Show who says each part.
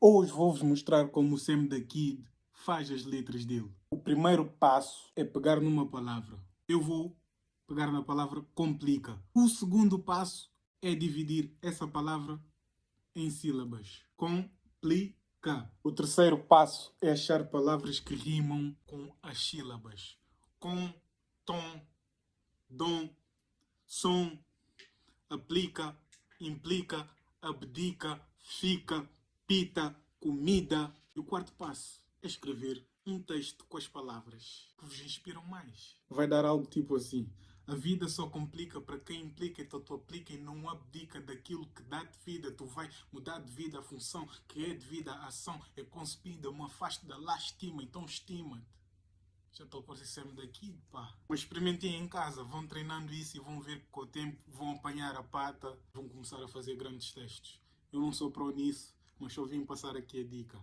Speaker 1: Hoje vou-vos mostrar como o Sam da Kid faz as letras dele. O primeiro passo é pegar numa palavra. Eu vou pegar na palavra complica. O segundo passo é dividir essa palavra em sílabas. Complica. O terceiro passo é achar palavras que rimam com as sílabas. Com, tom, dom, som, aplica, implica, abdica, fica, pita, comida. E o quarto passo é escrever um texto com as palavras que vos inspiram mais. Vai dar algo tipo assim: a vida só complica para quem implica, então tu aplica e não abdica daquilo que dá-te vida. Tu vai mudar de vida a função que é devida à ação, é concebida, uma afaste da lastima, então estima-te. Já estou a parecer-me daqui, pá. Mas experimentem em casa, vão treinando isso e vão ver que com o tempo vão apanhar a pata, vão começar a fazer grandes testes. Eu não sou pró nisso, mas só vim passar aqui a dica.